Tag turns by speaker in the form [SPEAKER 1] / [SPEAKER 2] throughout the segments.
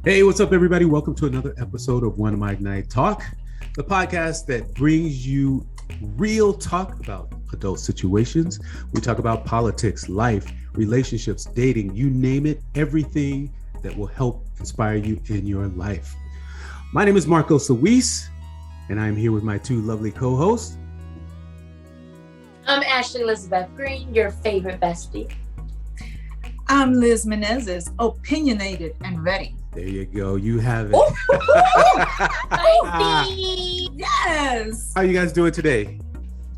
[SPEAKER 1] Hey, what's up, everybody? Welcome to another episode of OneMicNite Talk, the podcast that brings you real talk about adult situations. We talk about politics, life, relationships, dating, you name it, everything that will help inspire you in your life. My name is Marco Solis, and I'm here with my two lovely co-hosts.
[SPEAKER 2] I'm Ashley Elizabeth Green, your favorite bestie.
[SPEAKER 3] I'm Liz Menezes, opinionated and ready.
[SPEAKER 1] There you go. You have it.
[SPEAKER 2] Bestie!
[SPEAKER 3] Yes.
[SPEAKER 1] How are you guys doing today?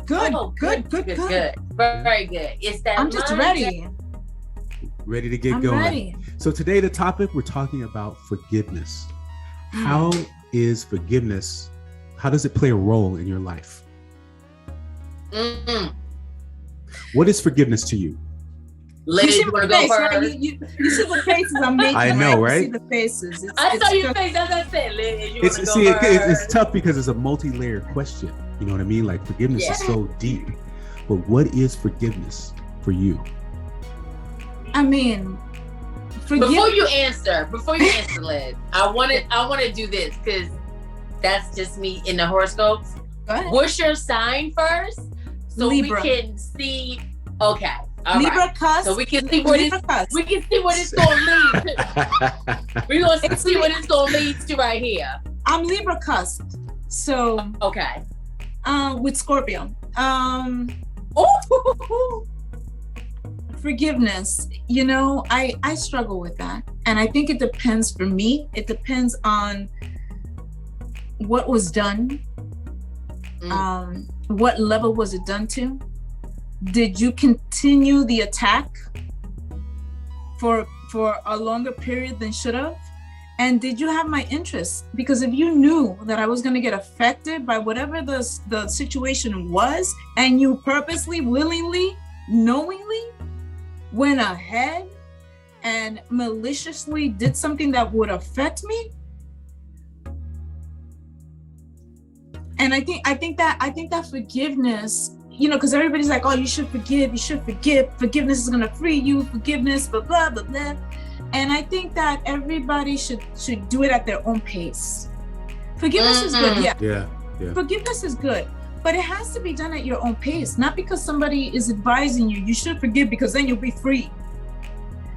[SPEAKER 3] Good.
[SPEAKER 2] Very good. It's that
[SPEAKER 3] I'm just ready.
[SPEAKER 1] Ready to get
[SPEAKER 3] I'm
[SPEAKER 1] going.
[SPEAKER 3] ready.
[SPEAKER 1] So today the topic, we're talking about forgiveness. How is forgiveness, how does it play a role in your life? What is forgiveness to you?
[SPEAKER 2] Liz, you want to go first?
[SPEAKER 3] Right? You see the faces I'm making.
[SPEAKER 1] I know, right?
[SPEAKER 3] You see the faces.
[SPEAKER 2] I saw your face as I said, Liz. You want to go
[SPEAKER 1] See,
[SPEAKER 2] first?
[SPEAKER 1] it's tough because it's a multi-layered question. You know what I mean? Like forgiveness is so deep. But what is forgiveness for you?
[SPEAKER 3] I mean,
[SPEAKER 2] Before you answer, Liz, I want to do this because that's just me in the horoscopes.
[SPEAKER 3] Go ahead.
[SPEAKER 2] What's your sign first, so
[SPEAKER 3] Libra.
[SPEAKER 2] we can see? Okay, all
[SPEAKER 3] Libra
[SPEAKER 2] right.
[SPEAKER 3] cusp.
[SPEAKER 2] So we can see what
[SPEAKER 3] Libra cusp.
[SPEAKER 2] we can see what it's gonna lead to. We're gonna see what it's gonna lead to right here.
[SPEAKER 3] I'm Libra cusp. So
[SPEAKER 2] Okay.
[SPEAKER 3] with Scorpio.
[SPEAKER 2] Ooh.
[SPEAKER 3] Forgiveness, I struggle with that. And I think it depends for me. It depends on what was done. What level was it done to? Did you continue the attack for a longer period than should have? And did you have my interest? Because if you knew that I was going to get affected by whatever the situation was, and you purposely, willingly, knowingly went ahead and maliciously did something that would affect me, and I think that forgiveness, because everybody's like, oh, you should forgive, forgiveness is gonna free you, forgiveness, blah blah blah blah. And I think that everybody should do it at their own pace. Forgiveness is good, yeah. Forgiveness is good, but it has to be done at your own pace, not because somebody is advising you should forgive because then you'll be free.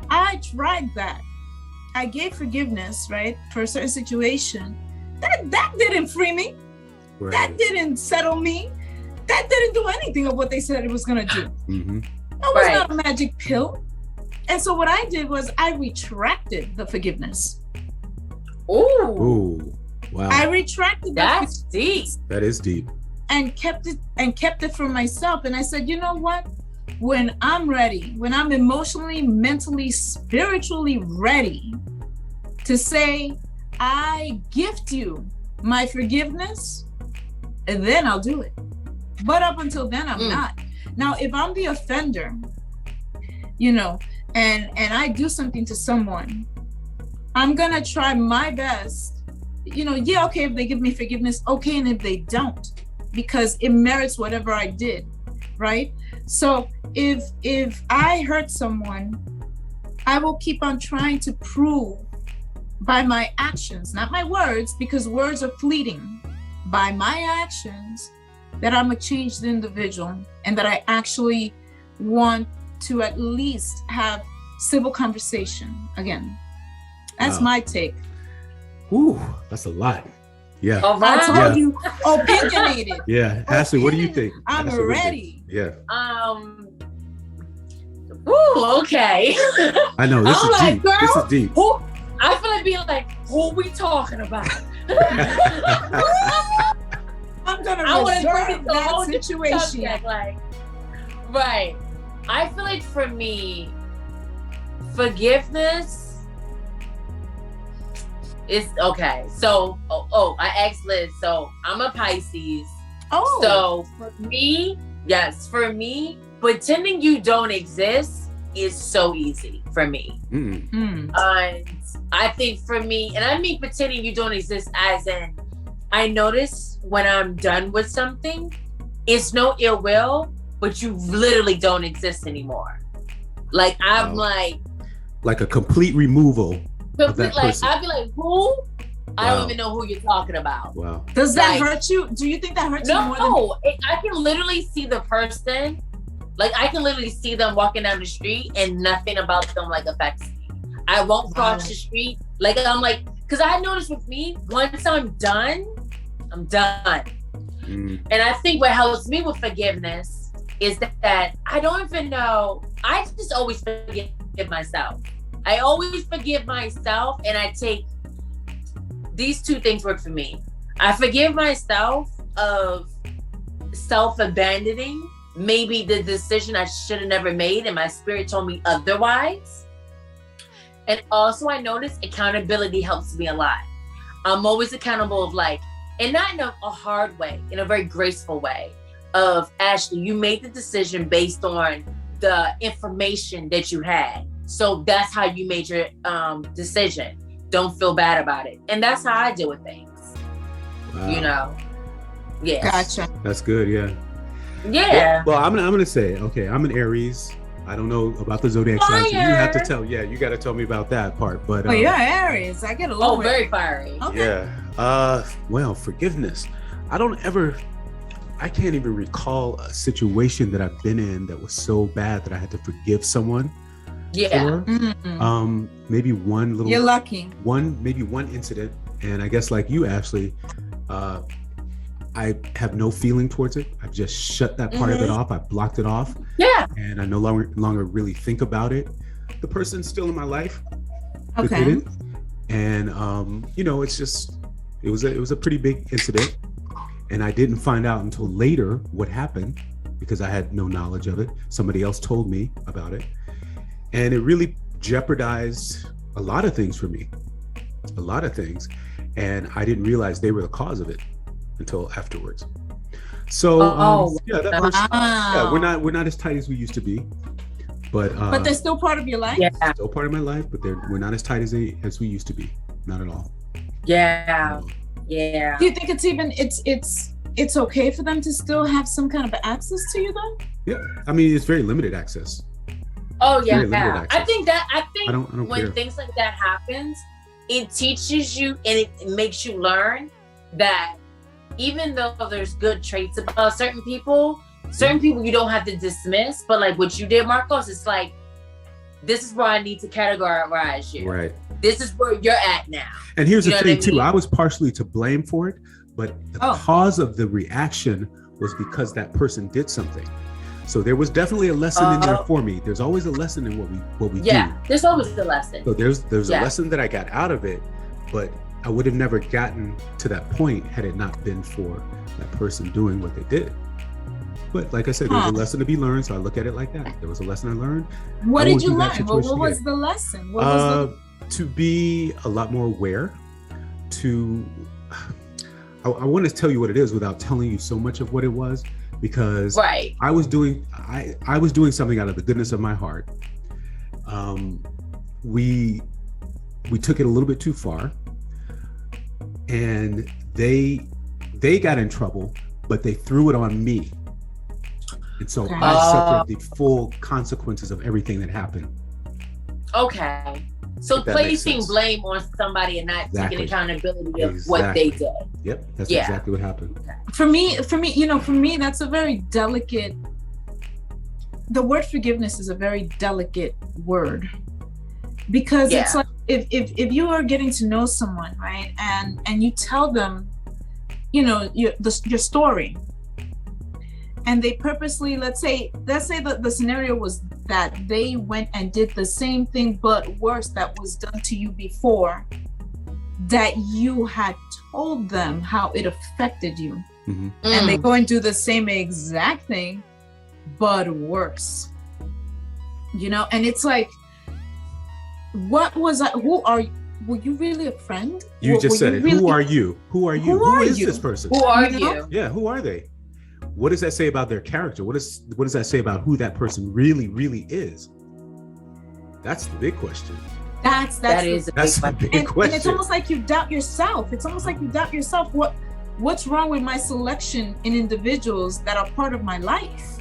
[SPEAKER 3] I tried that. I gave forgiveness, right, for a certain situation. That didn't free me.
[SPEAKER 1] Right.
[SPEAKER 3] That didn't settle me. That didn't do anything of what they said it was going to do.
[SPEAKER 1] Mm-hmm.
[SPEAKER 3] That was not a magic pill. And so what I did was I retracted the forgiveness.
[SPEAKER 2] Ooh.
[SPEAKER 1] Wow.
[SPEAKER 3] I retracted
[SPEAKER 2] That's deep.
[SPEAKER 1] That is deep.
[SPEAKER 3] And kept it for myself. And I said, you know what? When I'm ready, when I'm emotionally, mentally, spiritually ready to say, I gift you my forgiveness, and then I'll do it. But up until then, I'm not. Now, if I'm the offender, and I do something to someone, I'm gonna try my best. Okay, if they give me forgiveness, okay, and if they don't, because it merits whatever I did, right? So if I hurt someone, I will keep on trying to prove by my actions, not my words, because words are fleeting, by my actions, that I'm a changed individual and that I actually want to at least have civil conversation again. That's my take.
[SPEAKER 1] Ooh, that's a lot. Yeah.
[SPEAKER 2] All right.
[SPEAKER 3] I told you, opinionated.
[SPEAKER 1] Yeah. Ashley, what do you think?
[SPEAKER 3] I'm
[SPEAKER 1] Ashley,
[SPEAKER 3] ready.
[SPEAKER 1] Yeah.
[SPEAKER 2] Ooh, okay.
[SPEAKER 1] I know, this
[SPEAKER 2] I'm
[SPEAKER 1] is
[SPEAKER 2] like,
[SPEAKER 1] deep.
[SPEAKER 2] girl,
[SPEAKER 1] This is deep.
[SPEAKER 2] I feel like being like, who we talking about?
[SPEAKER 3] I'm gonna
[SPEAKER 2] I want to bring
[SPEAKER 3] reserve
[SPEAKER 2] it to a whole
[SPEAKER 3] that
[SPEAKER 2] different
[SPEAKER 3] situation.
[SPEAKER 2] subject, right. I feel like for me, forgiveness is okay. So, I asked Liz. So I'm a Pisces.
[SPEAKER 3] Oh.
[SPEAKER 2] So for me, pretending you don't exist is so easy for me. And I think for me, and I mean pretending you don't exist as in, I notice when I'm done with something, it's no ill will, but you literally don't exist anymore. Like I'm like
[SPEAKER 1] a complete removal
[SPEAKER 2] Complete, like, I'd be like, who? I don't even know who you're talking about.
[SPEAKER 1] Wow.
[SPEAKER 3] Does that hurt you? Do you think that hurts you more than...
[SPEAKER 2] No, I can literally see the person. Like, I can literally see them walking down the street and nothing about them, like, affects me. I won't cross the street. Like, I'm like, because I noticed with me, once I'm done, I'm done. And I think what helps me with forgiveness is that I don't even know. I just always forgive myself. I always forgive myself, and I take... These two things work for me. I forgive myself of self-abandoning maybe the decision I should have never made, and my spirit told me otherwise. And also I notice accountability helps me a lot. I'm always accountable of like, and not in a hard way, in a very graceful way of, Ashley, you made the decision based on the information that you had. So that's how you made your decision. Don't feel bad about it. And that's how I deal with things. Wow. You know? Yeah.
[SPEAKER 3] Gotcha.
[SPEAKER 1] That's good, yeah.
[SPEAKER 2] Yeah.
[SPEAKER 1] Well, I'm gonna say, okay, I'm an Aries. I don't know about the zodiac signs. So you have to tell, you got to tell me about that part. But
[SPEAKER 3] you're Aries. I get along.
[SPEAKER 2] Oh, very fiery.
[SPEAKER 3] Okay.
[SPEAKER 1] Yeah. Well, forgiveness. I can't even recall a situation that I've been in that was so bad that I had to forgive someone.
[SPEAKER 2] Yeah.
[SPEAKER 1] Maybe one little.
[SPEAKER 3] You're lucky.
[SPEAKER 1] Maybe one incident, and I guess like you, Ashley, I have no feeling towards it. I've just shut that part of it off. I blocked it off.
[SPEAKER 2] Yeah.
[SPEAKER 1] And I no longer really think about it. The person's still in my life.
[SPEAKER 3] Okay.
[SPEAKER 1] And it's just it was a pretty big incident, and I didn't find out until later what happened because I had no knowledge of it. Somebody else told me about it. And it really jeopardized a lot of things for me, and I didn't realize they were the cause of it until afterwards. So that person, we're not as tight as we used to be, but
[SPEAKER 3] they're still part of your life.
[SPEAKER 2] Yeah,
[SPEAKER 1] still part of my life, but we're not as tight as we used to be, not at all.
[SPEAKER 2] Yeah, yeah.
[SPEAKER 3] Do you think it's okay for them to still have some kind of access to you though?
[SPEAKER 1] Yeah, I mean it's very limited access.
[SPEAKER 2] Oh yeah. I think
[SPEAKER 1] I don't
[SPEAKER 2] when
[SPEAKER 1] care.
[SPEAKER 2] things like that happens, it teaches you and it makes you learn that even though there's good traits about certain people you don't have to dismiss. But like what you did, Marcos, it's like, this is where I need to categorize you.
[SPEAKER 1] Right.
[SPEAKER 2] This is where you're at now.
[SPEAKER 1] And here's the thing too, I was partially to blame for it, but the cause of the reaction was because that person did something. So there was definitely a lesson in there for me. There's always a lesson in what we do.
[SPEAKER 2] Yeah, there's always a lesson.
[SPEAKER 1] So there's a lesson that I got out of it, but I would have never gotten to that point had it not been for that person doing what they did. But like I said, there's a lesson to be learned, so I look at it like that. There was a lesson I learned.
[SPEAKER 3] What did you learn? What was the lesson?
[SPEAKER 1] To be a lot more aware, I want to tell you what it is without telling you so much of what it was, because I was doing something out of the goodness of my heart. We took it a little bit too far, and they got in trouble, but they threw it on me. And so I suffered the full consequences of everything that happened.
[SPEAKER 2] Okay. So placing blame on somebody and not taking accountability of what they did.
[SPEAKER 1] Yep, that's exactly what happened.
[SPEAKER 3] For me, that's a very delicate. The word forgiveness is a very delicate word, because it's like if you are getting to know someone, right, and you tell them, your story, and they purposely, let's say that the scenario was that they went and did the same thing but worse that was done to you before, that you had told them how it affected you, and they go and do the same exact thing but worse, and it's like, what was I? Were you really a friend?
[SPEAKER 1] You just said it.
[SPEAKER 3] Really,
[SPEAKER 1] who are you? Who is this person?
[SPEAKER 2] Who are you?
[SPEAKER 1] Yeah, who are they? What does that say about their character? What does that say about who that person really, really is? That's the big question.
[SPEAKER 2] That's the
[SPEAKER 1] big question.
[SPEAKER 3] And it's almost like you doubt yourself. What's wrong with my selection in individuals that are part of my life?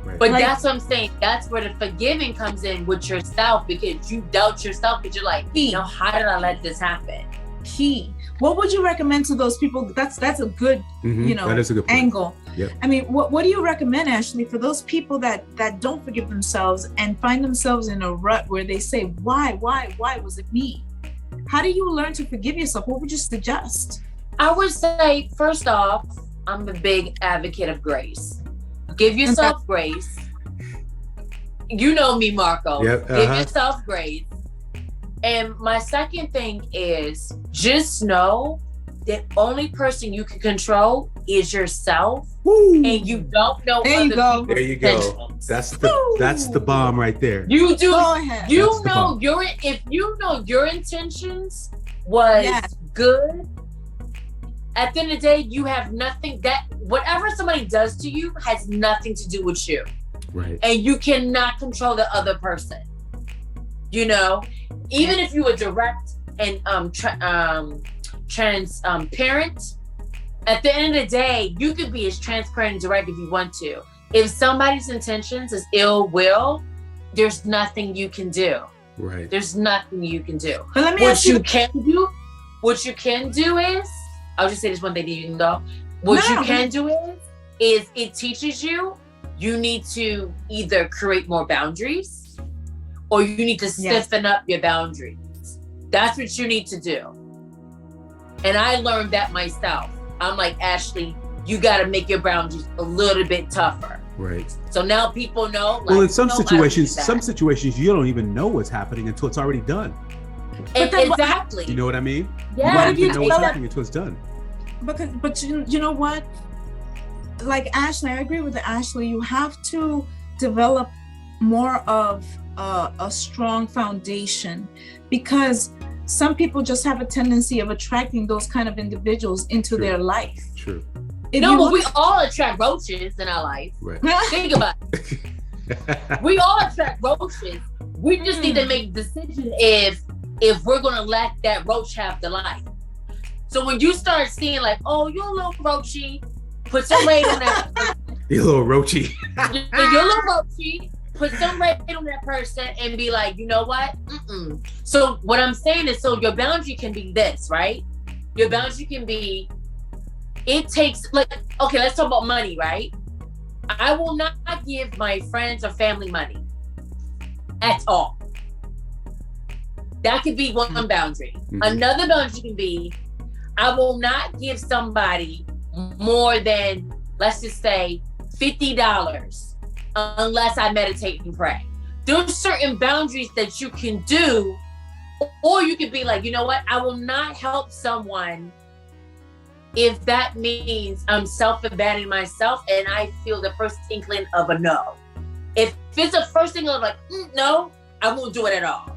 [SPEAKER 1] Right.
[SPEAKER 2] But that's what I'm saying. That's where the forgiving comes in with yourself, because you doubt yourself, because you're like, how did I let this happen?
[SPEAKER 3] Key. What would you recommend to those people? That's a good,
[SPEAKER 1] that is a good point.
[SPEAKER 3] angle.
[SPEAKER 1] Yep.
[SPEAKER 3] I mean, what do you recommend, Ashley, for those people that don't forgive themselves and find themselves in a rut where they say, why was it me? How do you learn to forgive yourself? What would you suggest?
[SPEAKER 2] I would say, first off, I'm a big advocate of grace. Give yourself grace. You know me, Marco.
[SPEAKER 1] Yep,
[SPEAKER 2] Give yourself grace. And my second thing is, just know that only person you can control is yourself.
[SPEAKER 1] Woo.
[SPEAKER 2] And you don't know
[SPEAKER 3] there you go.
[SPEAKER 1] There you go. That's the bomb right there.
[SPEAKER 2] You do.
[SPEAKER 3] Go ahead.
[SPEAKER 2] You know if you know your intentions was good, at the end of the day, you have nothing, that whatever somebody does to you has nothing to do with you.
[SPEAKER 1] Right.
[SPEAKER 2] And you cannot control the other person. Even if you were direct and transparent, at the end of the day, you could be as transparent and direct if you want to. If somebody's intentions is ill will, there's nothing you can do.
[SPEAKER 1] Right.
[SPEAKER 2] There's nothing you can do.
[SPEAKER 3] But let me
[SPEAKER 2] What
[SPEAKER 3] ask you
[SPEAKER 2] you can do is, I'll just say this one thing that you can go. What you can do is it teaches you need to either create more boundaries or you need to stiffen up your boundaries. That's what you need to do. And I learned that myself. I'm like, Ashley, you got to make your boundaries a little bit tougher.
[SPEAKER 1] Right.
[SPEAKER 2] So now people know. Like,
[SPEAKER 1] well, in some situations, you don't even know what's happening until it's already done.
[SPEAKER 2] Exactly.
[SPEAKER 1] You know what I mean?
[SPEAKER 2] Yeah.
[SPEAKER 1] You don't even know what's happening until it's done.
[SPEAKER 3] But you know what? Like Ashley, I agree with Ashley. You have to develop more of a strong foundation, because some people just have a tendency of attracting those kind of individuals into their life.
[SPEAKER 1] True.
[SPEAKER 2] But we all attract roaches in our life.
[SPEAKER 1] Right.
[SPEAKER 2] Think about it. We all attract roaches. We just need to make a decision if we're going to let that roach have the life. So when you start seeing like, oh, you're a little roachy, put some weight on that.
[SPEAKER 1] You're a little roachy.
[SPEAKER 2] You're a little roachy. Put some weight on that person and be like, you know what? So what I'm saying is, so your boundary can be this, right? Your boundary can be, it takes, like, okay, let's talk about money, right? I will not give my friends or family money at all. That could be one boundary. Another boundary can be, I will not give somebody more than, let's just say, $50 unless I meditate and pray. There's certain boundaries that you can do, or you could be like, you know what? I will not help someone if that means I'm self-abandoning myself and I feel the first inkling of a no. If it's the first thing of like, no, I won't do it at all.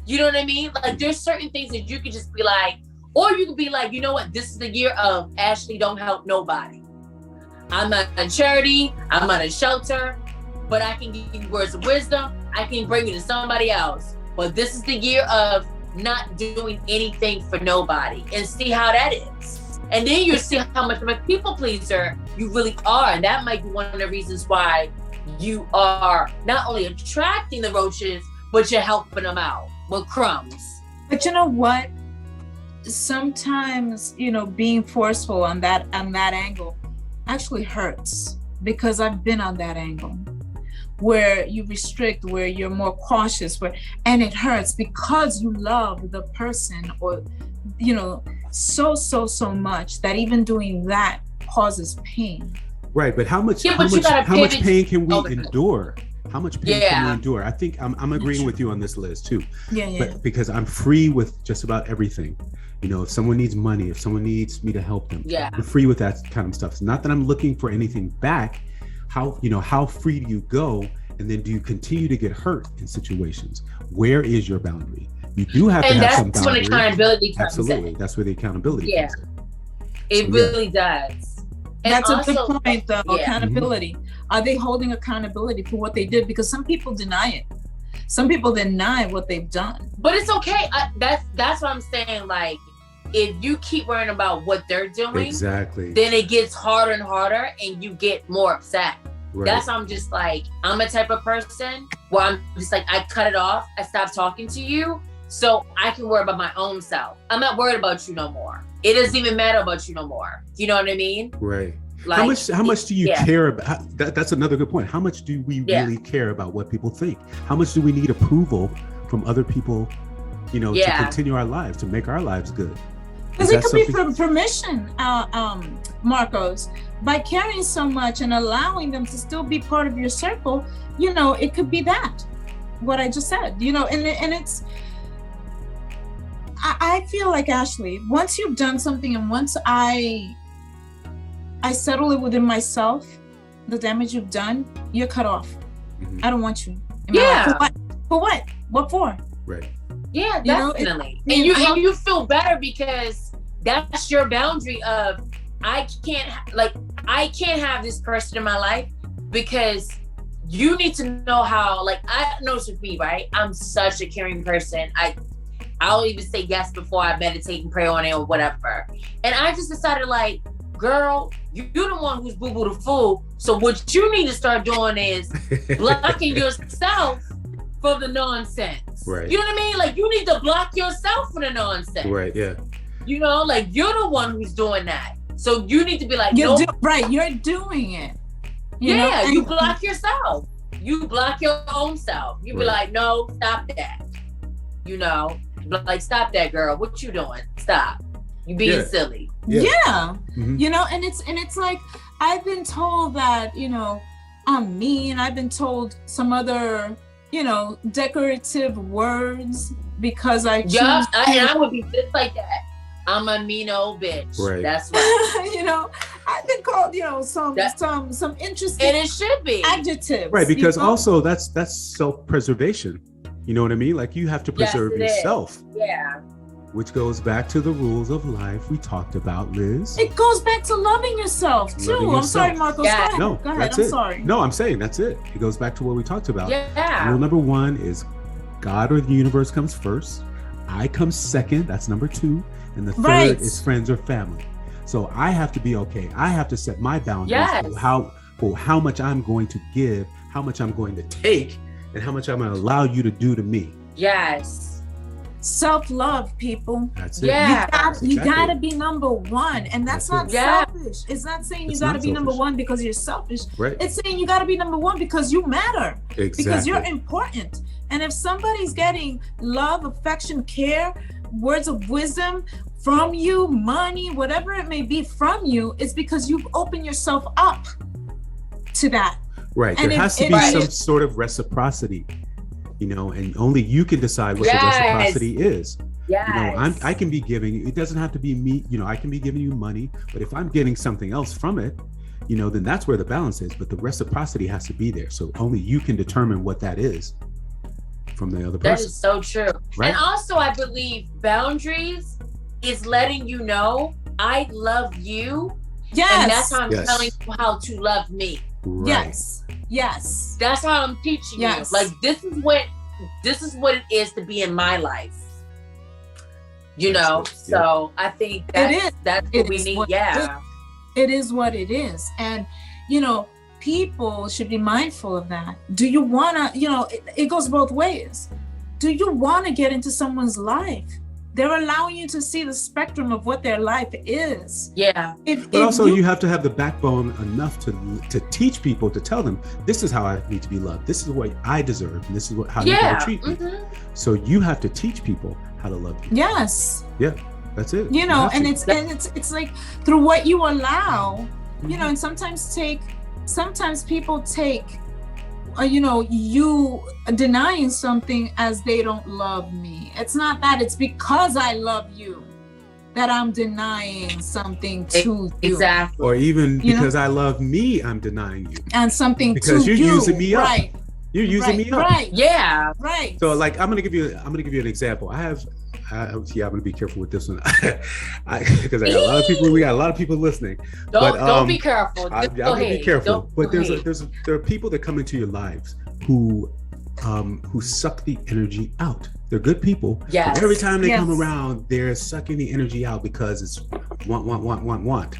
[SPEAKER 2] You know what I mean? Like, there's certain things that you could just be like, or you could be like, you know what? This is the year of Ashley don't help nobody. I'm not a charity. I'm not a shelter, but I can give you words of wisdom. I can bring you to somebody else. But this is the year of not doing anything for nobody, and see how that is. And then you see how much of a people pleaser you really are. And that might be one of the reasons why you are not only attracting the roaches, but you're helping them out with crumbs.
[SPEAKER 3] But you know what? Sometimes, being forceful on that angle actually hurts, because I've been on that angle where you restrict, where you're more cautious, and it hurts because you love the person, or so much that even doing that causes pain.
[SPEAKER 1] Right, but how much pain can we endure? How much pain can we endure? I think I'm agreeing with you on this, Liz, too. But because I'm free with just about everything. If someone needs money, if someone needs me to help them, I'm free with that kind of stuff. It's not that I'm looking for anything back. How free do you go? And then do you continue to get hurt in situations? Where is your boundary? You do have to have some boundaries. And that's when
[SPEAKER 2] accountability comes in.
[SPEAKER 1] Absolutely. That's where the accountability comes in.
[SPEAKER 2] It really does. And
[SPEAKER 3] that's also a good point, though. Accountability. Are they holding accountability for what they did? Because some people deny it. Some people deny what they've done.
[SPEAKER 2] But it's okay. That's what I'm saying. Like, if you keep worrying about what they're doing,
[SPEAKER 1] exactly,
[SPEAKER 2] then it gets harder and harder, and you get more upset.
[SPEAKER 1] Right.
[SPEAKER 2] That's how I'm just like, I'm a type of person where I'm just like, I cut it off. I stop talking to you so I can worry about my own self. I'm not worried about you no more. It doesn't even matter about you no more. You know what I mean?
[SPEAKER 1] Right.
[SPEAKER 2] Like,
[SPEAKER 1] how much do you care about that's another good point. How much do we really care about what people think? How much do we need approval from other people, you know, to continue our lives, to make our lives good?
[SPEAKER 3] Because it could be from permission, Marcos. By caring so much and allowing them to still be part of your circle, you know, it could be that, what I just said, you know, and it's, I feel like, Ashley, once you've done something and once I settle it within myself, the damage you've done, you're cut off. Mm-hmm. I don't want you. For what? What for?
[SPEAKER 1] Right.
[SPEAKER 2] Yeah, definitely. And you feel better because that's your boundary of, I can't have this person in my life because you need to know how, like, I know with me, right? I'm such a caring person. I'll even say yes before I meditate and pray on it or whatever. And I just decided, like, girl, you're the one who's boo-boo the fool. So what you need to start doing is blocking yourself for the nonsense.
[SPEAKER 1] Right.
[SPEAKER 2] You know what I mean? Like, you need to block yourself for the nonsense.
[SPEAKER 1] Right, yeah.
[SPEAKER 2] You know, like, you're the one who's doing that. So you need to be like,
[SPEAKER 3] you're doing it.
[SPEAKER 2] You block yourself. You block your own self. You be like, no, stop that. You know, like, stop that, girl. What you doing? Stop. You being silly.
[SPEAKER 3] Yeah. Mm-hmm. You know, and it's like, I've been told that, you know, I'm mean. I've been told some other, you know, decorative words because I choose.
[SPEAKER 2] Yeah, and I would be just like that. I'm a mean old bitch.
[SPEAKER 1] Right.
[SPEAKER 2] That's right.
[SPEAKER 3] You know, I've been called, you know, some interesting,
[SPEAKER 2] and it should be
[SPEAKER 3] adjectives.
[SPEAKER 1] Right, because also that's self-preservation. You know what I mean? Like, you have to preserve yourself.
[SPEAKER 2] Yeah.
[SPEAKER 1] Which goes back to the rules of life we talked about, Liz.
[SPEAKER 3] It goes back to loving yourself too. I'm sorry, Marcos.
[SPEAKER 2] Yeah.
[SPEAKER 3] Go ahead. I'm sorry.
[SPEAKER 1] No, I'm saying that's it. It goes back to what we talked about.
[SPEAKER 2] Yeah.
[SPEAKER 1] Rule number 1 is God or the universe comes first. I come second. That's number 2. And the third is friends or family. So I have to be okay. I have to set my boundaries for how much I'm going to give, how much I'm going to take, and how much I'm going to allow you to do to me.
[SPEAKER 2] Yes.
[SPEAKER 3] Self-love, people.
[SPEAKER 1] That's it.
[SPEAKER 3] Yeah. You gotta be number 1. And that's not selfish. It's not saying you gotta be number 1 because you're selfish.
[SPEAKER 1] Right.
[SPEAKER 3] It's saying you gotta be number 1 because you matter.
[SPEAKER 1] Exactly.
[SPEAKER 3] Because you're important. And if somebody's getting love, affection, care, words of wisdom from you, money, whatever it may be from you, it's because you've opened yourself up to that.
[SPEAKER 1] Right. And there has to be some sort of reciprocity, you know, and only you can decide what the reciprocity is.
[SPEAKER 2] Yes.
[SPEAKER 1] You know, I can be giving, it doesn't have to be me, you know, I can be giving you money, but if I'm getting something else from it, you know, then that's where the balance is. But the reciprocity has to be there. So only you can determine what that is from the other person.
[SPEAKER 2] That is so true. Right? And also, I believe boundaries is letting you know I love you.
[SPEAKER 3] Yes.
[SPEAKER 2] And that's how I'm telling you how to love me.
[SPEAKER 1] Right.
[SPEAKER 3] Yes.
[SPEAKER 2] That's how I'm teaching you. Like, this is what it is to be in my life. You know, so I think that's what we need.
[SPEAKER 3] It is what it is. And, you know, people should be mindful of that. Do you want to, you know, it goes both ways. Do you want to get into someone's life? They're allowing you to see the spectrum of what their life is.
[SPEAKER 2] Yeah.
[SPEAKER 1] But also you have to have the backbone enough to teach people, to tell them, this is how I need to be loved. This is what I deserve. And this is how you got to treat me. So you have to teach people how to love you.
[SPEAKER 3] Yes.
[SPEAKER 1] Yeah, that's it.
[SPEAKER 3] You know, and it's like through what you allow, you know, and sometimes people take, you know, you denying something as they don't love me. It's not that. It's because I love you that I'm denying something to you.
[SPEAKER 2] Exactly.
[SPEAKER 1] Or even because I love me, I'm denying you.
[SPEAKER 3] And something
[SPEAKER 1] because
[SPEAKER 3] to you.
[SPEAKER 1] Because you're using me up.
[SPEAKER 3] Right.
[SPEAKER 1] You're using me up.
[SPEAKER 3] Right.
[SPEAKER 2] Yeah.
[SPEAKER 3] Right.
[SPEAKER 1] So, like, I'm gonna give you an example. I'm gonna be careful with this one because we got a lot of people listening.
[SPEAKER 2] Don't be careful.
[SPEAKER 1] I'm gonna be careful. But there are people that come into your lives who suck the energy out. They're good people.
[SPEAKER 2] Yes.
[SPEAKER 1] But every time they come around, they're sucking the energy out because it's want.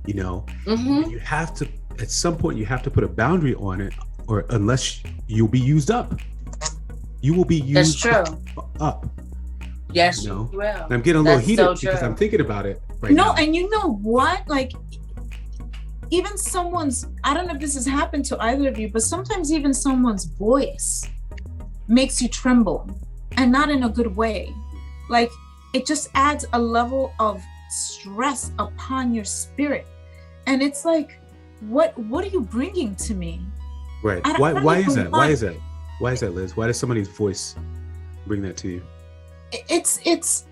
[SPEAKER 1] You know, you have to at some point you have to put a boundary on it, or unless you'll be used up. You will be used up.
[SPEAKER 2] Yes,
[SPEAKER 1] you know?
[SPEAKER 2] you will.
[SPEAKER 1] And I'm getting a little heated because I'm thinking about it right now.
[SPEAKER 3] No, and you know what? Like, even someone's, I don't know if this has happened to either of you, but sometimes even someone's voice makes you tremble, and not in a good way. Like, it just adds a level of stress upon your spirit. And it's like, what are you bringing to me?
[SPEAKER 1] Right. Why is that? Why is that? Why is that, Liz? Why does somebody's voice bring that to you?
[SPEAKER 3] It's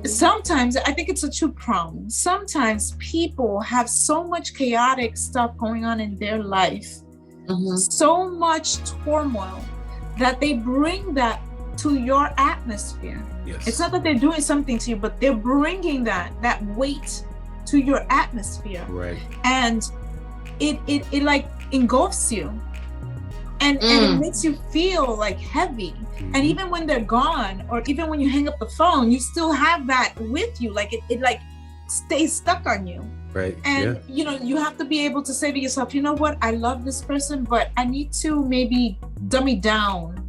[SPEAKER 3] sometimes, I think it's a two-pronged. Sometimes people have so much chaotic stuff going on in their life, so much turmoil, that they bring that to your atmosphere.
[SPEAKER 1] Yes.
[SPEAKER 3] It's not that they're doing something to you, but they're bringing that weight to your atmosphere.
[SPEAKER 1] Right.
[SPEAKER 3] And it like engulfs you. And it makes you feel like heavy. And even when they're gone, or even when you hang up the phone, you still have that with you. Like it like stays stuck on you.
[SPEAKER 1] Right.
[SPEAKER 3] And you know, you have to be able to say to yourself, you know what, I love this person, but I need to maybe dummy down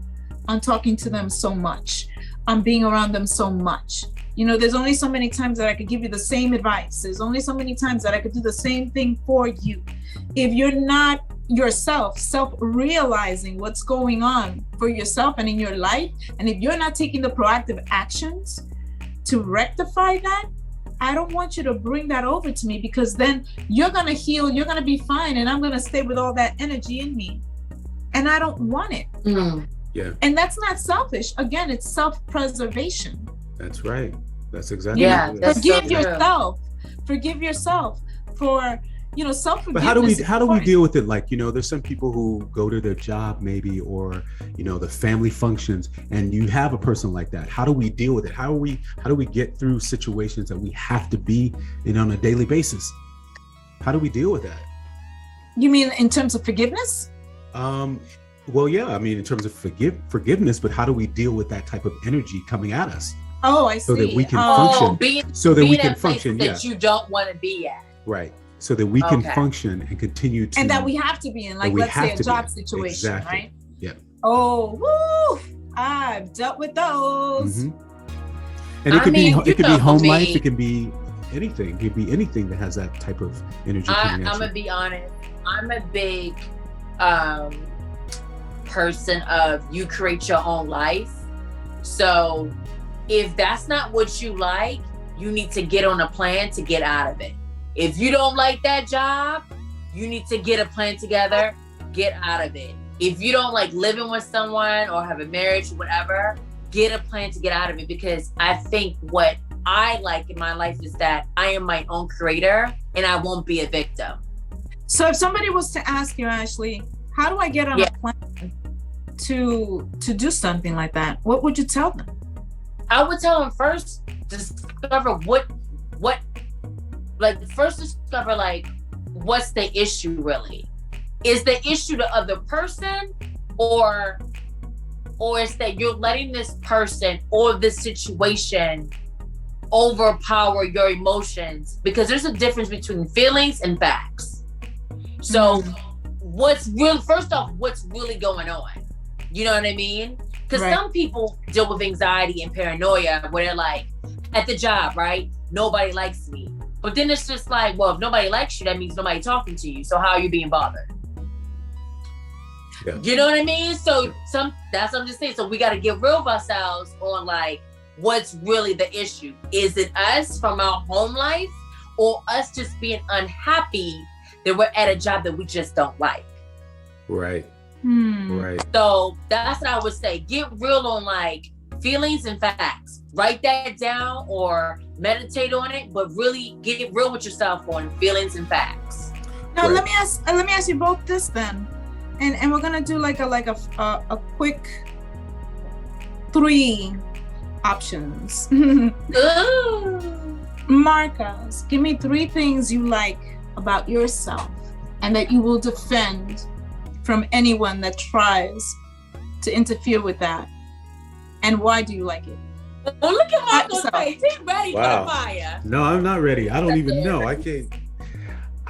[SPEAKER 3] on talking to them so much, on being around them so much. You know, there's only so many times that I could give you the same advice. There's only so many times that I could do the same thing for you. If you're not yourself, self-realizing what's going on for yourself and in your life, and if you're not taking the proactive actions to rectify that, I don't want you to bring that over to me, because then you're going to heal, you're going to be fine, and I'm going to stay with all that energy in me. And I don't want it.
[SPEAKER 1] Yeah.
[SPEAKER 3] And that's not selfish. Again, it's self-preservation.
[SPEAKER 1] That's right. That's exactly
[SPEAKER 2] right.
[SPEAKER 3] Forgive yourself for, you know, self-forgiveness.
[SPEAKER 1] But how do we deal with it? Like, you know, there's some people who go to their job maybe, or, you know, the family functions, and you have a person like that. How do we deal with it? How do we get through situations that we have to be in on a daily basis? How do we deal with that?
[SPEAKER 3] You mean in terms of forgiveness?
[SPEAKER 1] Well, yeah, I mean, in terms of forgiveness, but how do we deal with that type of energy coming at us?
[SPEAKER 3] Oh, I see.
[SPEAKER 1] So that we can function.
[SPEAKER 2] That you don't want to be at.
[SPEAKER 1] Right. So that we can function and continue to.
[SPEAKER 3] And that we have to be in, like, let's say a job situation,
[SPEAKER 1] exactly.
[SPEAKER 3] right?
[SPEAKER 1] Yeah.
[SPEAKER 3] Oh, woo! I've dealt with those.
[SPEAKER 1] And it could be home life. It can be anything. It could be anything that has that type of energy.
[SPEAKER 2] I'm gonna be honest. I'm a big person of, you create your own life. So if that's not what you like, you need to get on a plan to get out of it. If you don't like that job, you need to get a plan together, get out of it. If you don't like living with someone or have a marriage, whatever, get a plan to get out of it. Because I think what I like in my life is that I am my own creator and I won't be a victim.
[SPEAKER 3] So if somebody was to ask you, Ashley, how do I get on a plan to do something like that, what would you tell them?
[SPEAKER 2] I would tell them first, discover what's the issue really? Is the issue the other person, or is that you're letting this person or this situation overpower your emotions? Because there's a difference between feelings and facts. So what's really going on? You know what I mean? Because some people deal with anxiety and paranoia where they're like, at the job, right? Nobody likes me. But then it's just like, well, if nobody likes you, that means nobody talking to you. So how are you being bothered?
[SPEAKER 1] Yeah.
[SPEAKER 2] You know what I mean? So that's what I'm just saying. So we got to get real of ourselves on, like, what's really the issue? Is it us from our home life, or us just being unhappy that we're at a job that we just don't like?
[SPEAKER 1] Right. Right.
[SPEAKER 2] So that's what I would say. Get real on, like, feelings and facts. Write that down or meditate on it, but really get real with yourself on feelings and facts.
[SPEAKER 3] Now let me ask you both this then, and we're gonna do like a quick 3 options. Marcus, give me 3 things you like about yourself and that you will defend from anyone that tries to interfere with that. And why do you like it?
[SPEAKER 2] Well, look at Marco's face. He's ready for the fire.
[SPEAKER 1] No, I'm not ready. I don't even know.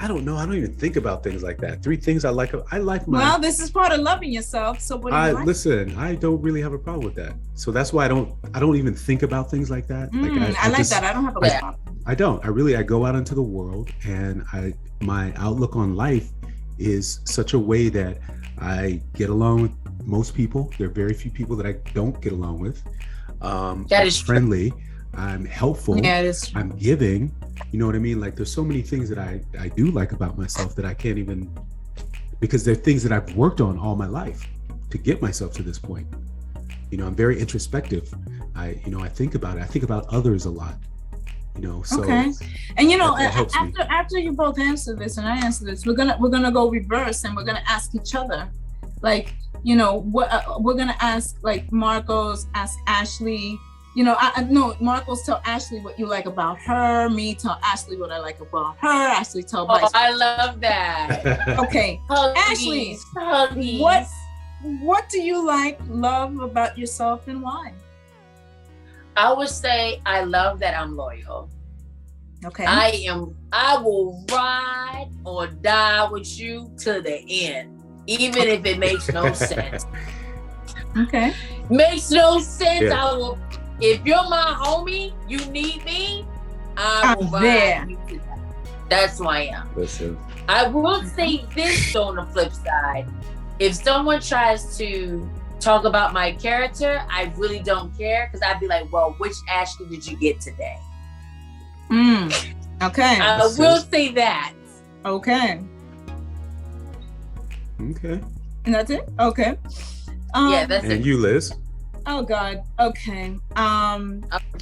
[SPEAKER 1] I don't know. I don't even think about things like that. 3 things I like. I like my.
[SPEAKER 3] Well, this is part of loving yourself. So what do you like?
[SPEAKER 1] Listen, I don't really have a problem with that. So that's why I don't even think about things like that.
[SPEAKER 3] I like that. I don't have a problem.
[SPEAKER 1] I don't. I go out into the world, and my outlook on life is such a way that I get along with most people. There are very few people that I don't get along with.
[SPEAKER 2] That is
[SPEAKER 1] friendly. I'm helpful.
[SPEAKER 3] Yeah, it is.
[SPEAKER 1] I'm giving. You know what I mean? Like, there's so many things that I do like about myself that I can't even, because they're things that I've worked on all my life to get myself to this point. You know, I'm very introspective. I think about it. I think about others a lot. You know, so
[SPEAKER 3] okay. And
[SPEAKER 1] that
[SPEAKER 3] after you both answer this and I answer this, we're gonna go reverse, and we're gonna ask each other, like, you know, what we're gonna ask, like Marcos ask Ashley. You know, no, Marcos tell Ashley what you like about her. Me tell Ashley what I like about her. Ashley tell vice versa.
[SPEAKER 2] I love that.
[SPEAKER 3] Okay, Ashley, what do you love about yourself, and why?
[SPEAKER 2] I would say I love that I'm loyal.
[SPEAKER 3] Okay.
[SPEAKER 2] I will ride or die with you to the end, even if it makes no sense.
[SPEAKER 3] Okay.
[SPEAKER 2] Makes no sense.
[SPEAKER 1] Yeah.
[SPEAKER 2] I will. If you're my homie, you need me, I will ride you to that. That's who I am.
[SPEAKER 1] Listen.
[SPEAKER 2] I will say this though, on the flip side, if someone tries to talk about my character, I really don't care, because I'd be like, well, which Ashley did you get today?
[SPEAKER 3] Okay.
[SPEAKER 2] I will say that.
[SPEAKER 3] Okay.
[SPEAKER 1] Okay.
[SPEAKER 3] And that's it? Okay.
[SPEAKER 2] Yeah, that's it.
[SPEAKER 1] And you, Liz?
[SPEAKER 3] Oh God. Okay.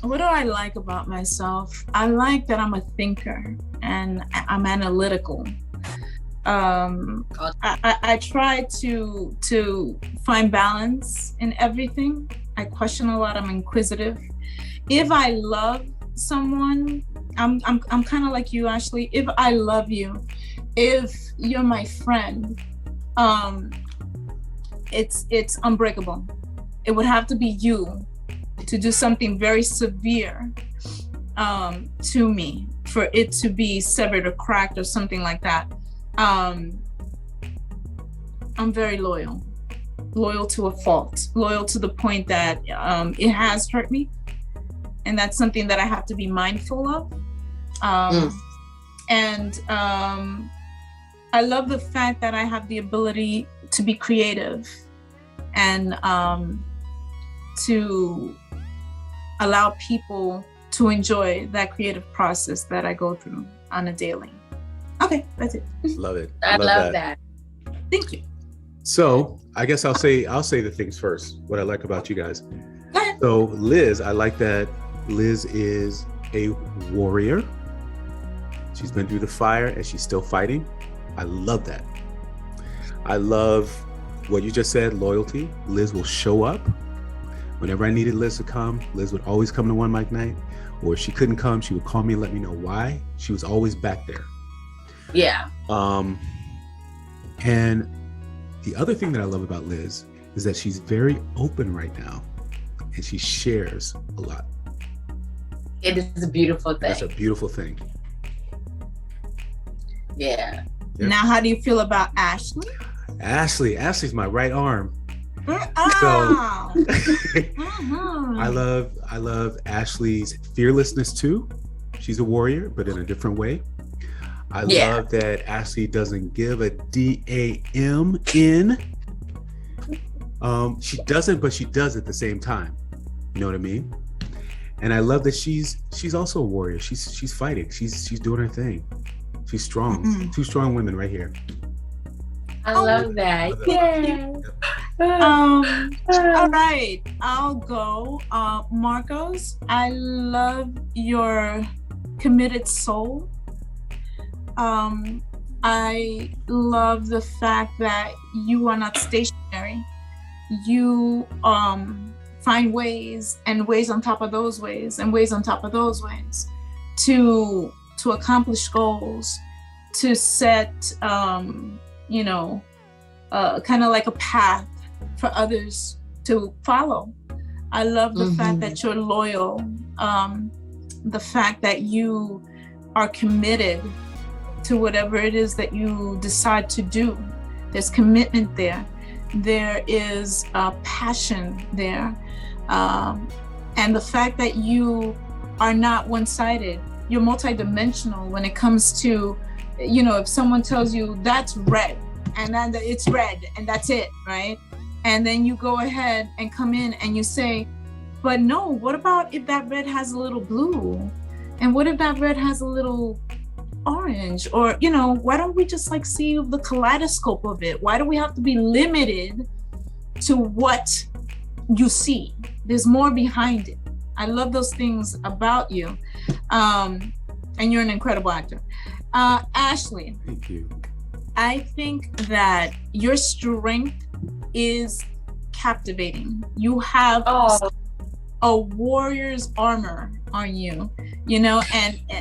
[SPEAKER 3] What do I like about myself? I like that I'm a thinker and I'm analytical. I try to find balance in everything. I question a lot. I'm inquisitive. If I love someone, I'm kind of like you, Ashley. If I love you, if you're my friend, it's unbreakable. It would have to be you to do something very severe to me for it to be severed or cracked or something like that. I'm very loyal to a fault, loyal to the point that it has hurt me, and that's something that I have to be mindful of. And I love the fact that I have the ability to be creative and to allow people to enjoy that creative process that I go through on a daily. Okay, that's it.
[SPEAKER 1] Love it.
[SPEAKER 2] I love that.
[SPEAKER 3] Thank you.
[SPEAKER 1] So I guess I'll say the things first, what I like about you guys.
[SPEAKER 3] Go ahead.
[SPEAKER 1] So Liz, I like that Liz is a warrior. She's been through the fire and she's still fighting. I love that. I love what you just said, loyalty. Liz will show up. Whenever I needed Liz to come, Liz would always come to One Mic Night. Or if she couldn't come, she would call me and let me know why. She was always back there.
[SPEAKER 2] Yeah.
[SPEAKER 1] And the other thing that I love about Liz is that she's very open right now and she shares a lot.
[SPEAKER 2] It is a beautiful thing.
[SPEAKER 1] That's a beautiful thing.
[SPEAKER 2] Yeah.
[SPEAKER 1] Yep.
[SPEAKER 3] Now, how do you feel about Ashley?
[SPEAKER 1] Ashley's my right arm.
[SPEAKER 3] Oh.
[SPEAKER 1] I love Ashley's fearlessness too. She's a warrior, but in a different way. I love that Ashley doesn't give a damn in. She doesn't, but she does at the same time. You know what I mean? And I love that she's also a warrior. She's fighting. She's doing her thing. She's strong. Mm-hmm. 2 strong women right here.
[SPEAKER 2] I love that. Yeah.
[SPEAKER 3] All right, I'll go. Marcos, I love your committed soul. I love the fact that you are not stationary. You find ways and ways on top of those ways and ways on top of those ways to accomplish goals, to set kind of like a path for others to follow. I love the fact that you're loyal, the fact that you are committed to whatever it is that you decide to do. There's commitment there. There is passion there. And the fact that you are not one-sided, you're multidimensional when it comes to, if someone tells you that's red and then it's red and that's it, right? And then you go ahead and come in and you say, but no, what about if that red has a little blue? And what if that red has a little orange? Or, why don't we just see the kaleidoscope of it? Why do we have to be limited to what you see? There's more behind it. I love those things about you. And you're an incredible actor. Ashley.
[SPEAKER 1] Thank you.
[SPEAKER 3] I think that your strength is captivating. You have a warrior's armor on you, and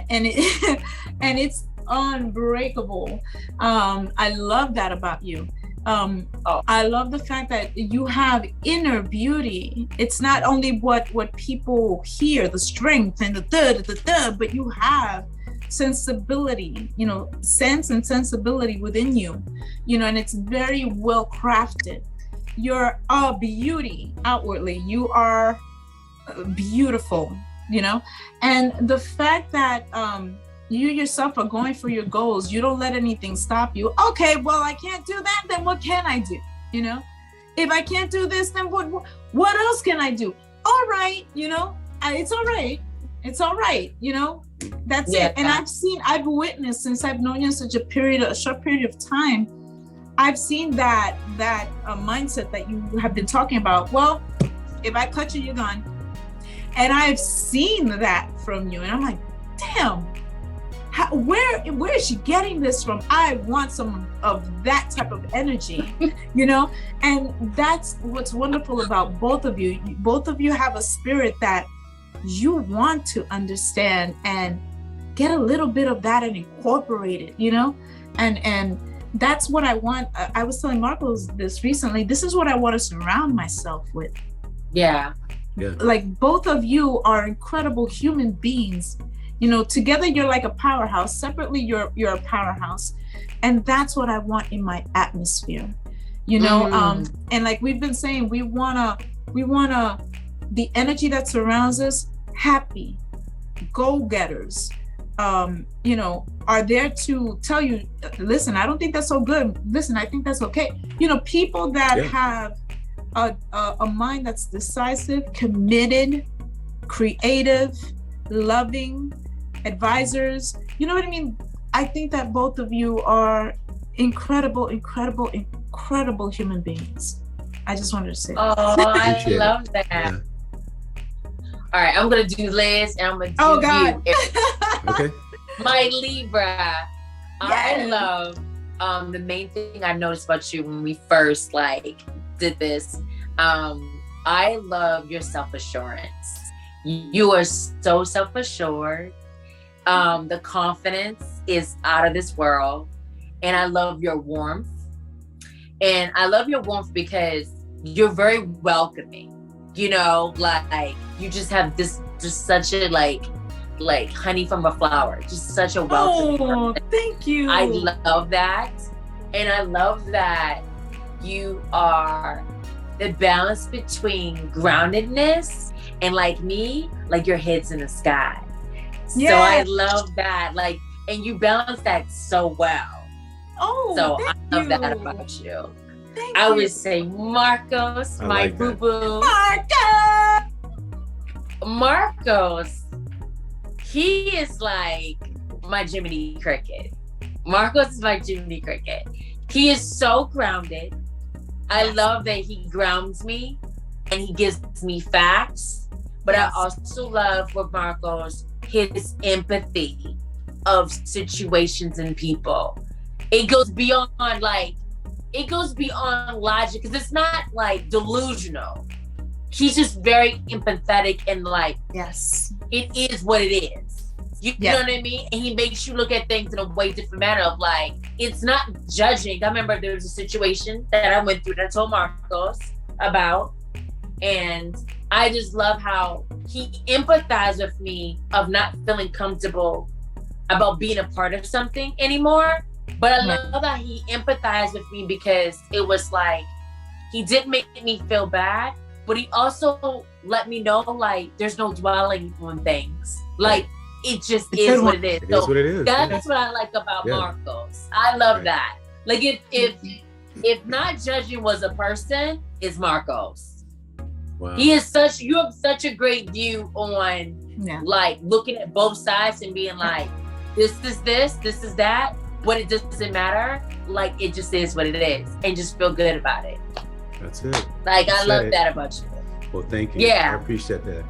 [SPEAKER 3] it and it's unbreakable. I love that about you. I love the fact that you have inner beauty. It's not only what people hear, the strength and the but you have sensibility, sense and sensibility within you, and it's very well crafted. You're a beauty outwardly. You are beautiful, and the fact that you yourself are going for your goals. You don't let anything stop you. Okay, well, I can't do that, then what can I do? If I can't do this, then what else can I do? All right, it's all right. It's all right, that's it. And I've witnessed, since I've known you such a short period of time, I've seen that mindset that you have been talking about. Well, if I cut you, you're gone. And I've seen that from you, and I'm like, damn, where is she getting this from? I want some of that type of energy, and that's what's wonderful about both of you. Both of you have a spirit that you want to understand and get a little bit of that and incorporate it, and that's what I want. I was telling Marcos this recently. This is what I want to surround myself with.
[SPEAKER 2] Yeah.
[SPEAKER 3] Like, both of you are incredible human beings. Together you're like a powerhouse. Separately, you're a powerhouse, and that's what I want in my atmosphere. And like we've been saying, we wanna the energy that surrounds us, happy, go-getters, are there to tell you, listen, I don't think that's so good. Listen, I think that's okay. People that have a mind that's decisive, committed, creative, loving, advisors. You know what I mean? I think that both of you are incredible human beings. I just wanted to say that.
[SPEAKER 2] Oh, I love that. Yeah. All right, I'm gonna do Liz, and I'm gonna do you.
[SPEAKER 1] Okay.
[SPEAKER 2] My Libra. I love the main thing I noticed about you when we first did this. I love your self-assurance. You are so self-assured. The confidence is out of this world, and I love your warmth. And I love your warmth because you're very welcoming. You just have this, just such a like honey from a flower, just such a welcoming person.
[SPEAKER 3] Thank you.
[SPEAKER 2] I love that. And I love that you are the balance between groundedness and me, your head's in the sky. Yes. So I love that. And you balance that so well.
[SPEAKER 3] Oh,
[SPEAKER 2] so I love that about you. I would say Marcos, my boo-boo. Marcos, he is my Jiminy Cricket. Marcos is my Jiminy Cricket. He is so grounded. I love that he grounds me and he gives me facts. But I also love with Marcos his empathy of situations and people. It goes beyond logic, because it's not delusional. He's just very empathetic and it is what it is. You know what I mean? And he makes you look at things in a way different manner of it's not judging. I remember there was a situation that I went through that I told Marcos about, and I just love how he empathized with me of not feeling comfortable about being a part of something anymore. But I love that he empathized with me, because it was like, he didn't make me feel bad, but he also let me know, like, there's no dwelling on things. Like, it just is what it is.
[SPEAKER 1] It is what it is.
[SPEAKER 2] That's what I like about Marcos. I love that. Like, if not judging was a person, it's Marcos.
[SPEAKER 1] Wow.
[SPEAKER 2] You have such a great view on like looking at both sides and being like, this is that, but it doesn't matter. Like, it just is what it is, and just feel good about it.
[SPEAKER 1] That's it.
[SPEAKER 2] Like, I love that about you.
[SPEAKER 1] Well, thank you.
[SPEAKER 2] Yeah.
[SPEAKER 1] I appreciate that.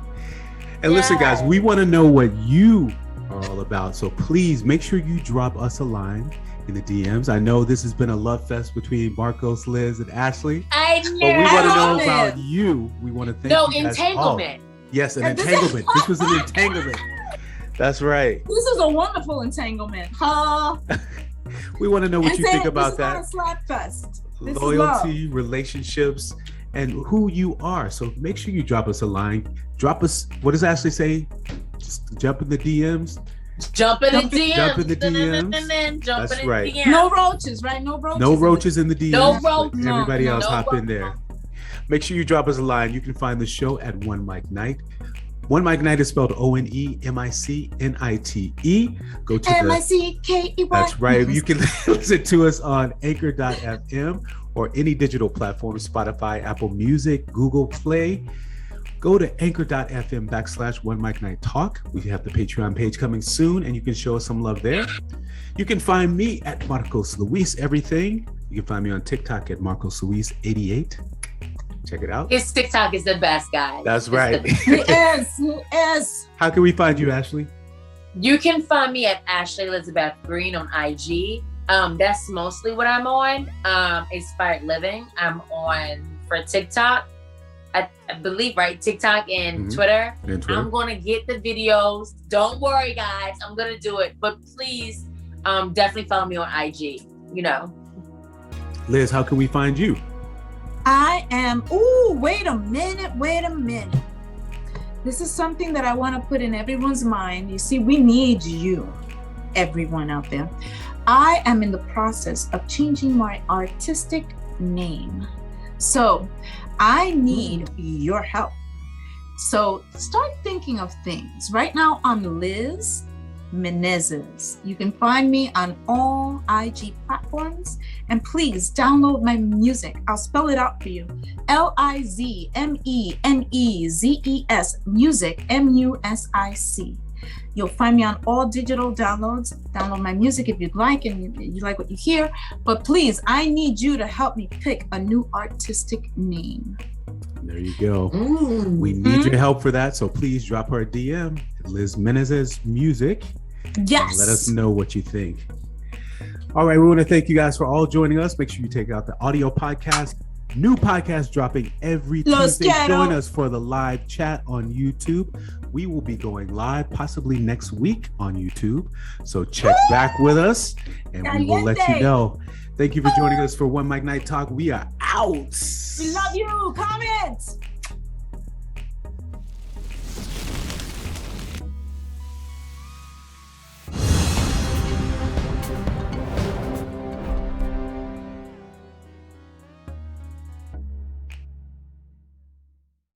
[SPEAKER 1] And listen, guys, we want to know what you are all about. So please make sure you drop us a line in the DMs. I know this has been a love fest between Marcos, Liz, and Ashley.
[SPEAKER 2] I know.
[SPEAKER 1] But we want to know about you. We want to thank you guys.
[SPEAKER 2] Entanglement.
[SPEAKER 1] Yes, an entanglement. This was an entanglement. That's right.
[SPEAKER 3] This is a wonderful entanglement.
[SPEAKER 1] We want to know what you think about
[SPEAKER 3] this
[SPEAKER 1] that.
[SPEAKER 3] Is not a slap fest. This
[SPEAKER 1] Loyalty, relationships, and who you are. So make sure you drop us a line. Drop us, what does Ashley say? Just jump in the DMs.
[SPEAKER 2] Jump in the DMs.
[SPEAKER 1] Jump in the DMs.
[SPEAKER 2] That's
[SPEAKER 1] right.
[SPEAKER 3] No roaches, right? No roaches.
[SPEAKER 1] No roaches in the DMs.
[SPEAKER 2] No roaches.
[SPEAKER 1] Everybody else hop in there. Make sure you drop us a line. You can find the show at OneMicNite. OneMicNite is spelled OneMicNite. Go to
[SPEAKER 3] MICKEY.
[SPEAKER 1] That's right. You can listen to us on Anchor.fm or any digital platform, Spotify, Apple Music, Google Play. Go to Anchor.fm/OneMicNiteTalk. We have the Patreon page coming soon, and you can show us some love there. You can find me at Marcos Luis Everything. You can find me on TikTok at Marcos Luis 88. Check it out.
[SPEAKER 2] His TikTok is the best, guys.
[SPEAKER 1] That's right.
[SPEAKER 3] He is.
[SPEAKER 1] How can we find you, Ashley?
[SPEAKER 2] You can find me at Ashley Elizabeth Green on IG. That's mostly what I'm on. Inspired Living. I'm on for TikTok. I believe, right? TikTok and Twitter. I'm going to get the videos. Don't worry, guys. I'm going to do it. But please, definitely follow me on IG. You know.
[SPEAKER 1] Liz, how can we find you?
[SPEAKER 3] I am, wait a minute. This is something that I want to put in everyone's mind. You see, we need you, everyone out there. I am in the process of changing my artistic name. So I need your help. So start thinking of things. Right now, I'm Liz Menezes. You can find me on all IG platforms, and please download my music. I'll spell it out for you. LIZMENEZES music, MUSIC. You'll find me on all digital downloads. Download my music if you'd like, and you like what you hear. But please, I need you to help me pick a new artistic name.
[SPEAKER 1] There you go. We need your help for that. So please drop her a DM, Liz Menezes Music.
[SPEAKER 3] Yes.
[SPEAKER 1] Let us know what you think. All right. We want to thank you guys for all joining us. Make sure you take out the audio podcast. New podcast dropping every Tuesday. Join us for the live chat on YouTube. We will be going live possibly next week on YouTube. So check back with us, and we will let you know. Thank you for joining us for OneMicNite Talk. We are out.
[SPEAKER 3] We love you. Comments.